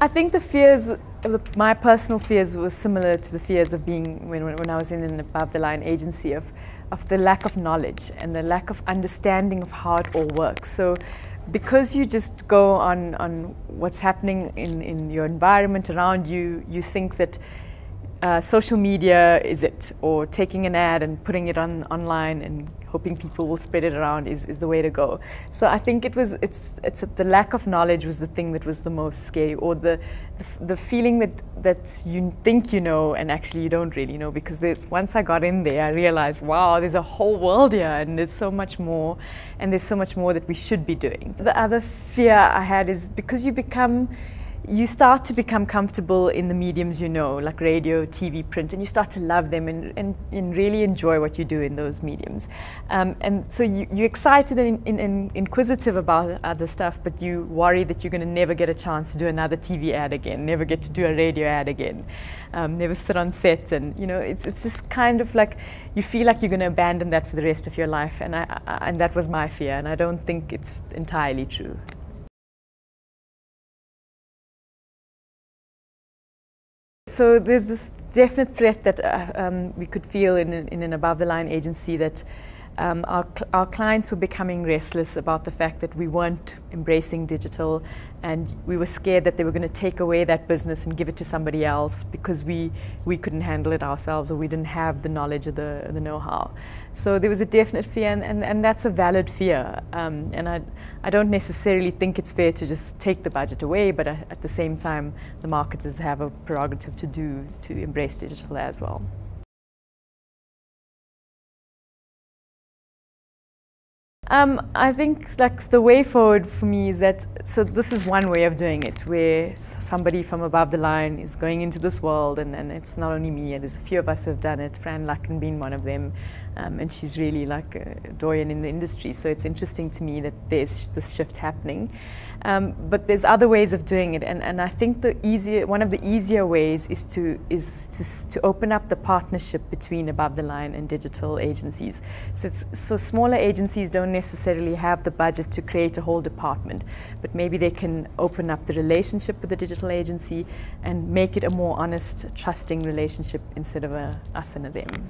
I think the fears, my personal fears were similar to the fears of being when I was in an above the line agency of the lack of knowledge and the lack of understanding of how it all works. So because you just go on what's happening in your environment around you, you think that social media is it, or taking an ad and putting it online and hoping people will spread it around is the way to go. So I think it's the lack of knowledge was the thing that was the most scary, or the feeling that you think you know and actually you don't really know, because once I got in there I realized, wow, there's a whole world here and there's so much more, and there's so much more that we should be doing. The other fear I had is because you start to become comfortable in the mediums you know, like radio, TV, print, and you start to love them and really enjoy what you do in those mediums. And so you're excited and inquisitive about other stuff, but you worry that you're going to never get a chance to do another TV ad again, never get to do a radio ad again, never sit on set, and it's just kind of like you feel like you're going to abandon that for the rest of your life, and that was my fear, and I don't think it's entirely true. So there's this definite threat that we could feel in an above-the-line agency, that our clients were becoming restless about the fact that we weren't embracing digital, and we were scared that they were going to take away that business and give it to somebody else because we couldn't handle it ourselves, or we didn't have the knowledge or the know-how. So there was a definite fear, and that's a valid fear. And I don't necessarily think it's fair to just take the budget away, but at the same time, the marketers have a prerogative to embrace digital as well. I think like the way forward for me is that, so this is one way of doing it, where somebody from above the line is going into this world, and it's not only me, there's a few of us who have done it, Fran Lucken being one of them, and she's really like a doyen in the industry, so it's interesting to me that there's this shift happening. But there's other ways of doing it, and I think one of the easier ways is to open up the partnership between above the line and digital agencies. So smaller agencies don't necessarily have the budget to create a whole department, but maybe they can open up the relationship with the digital agency and make it a more honest, trusting relationship instead of a us and a them.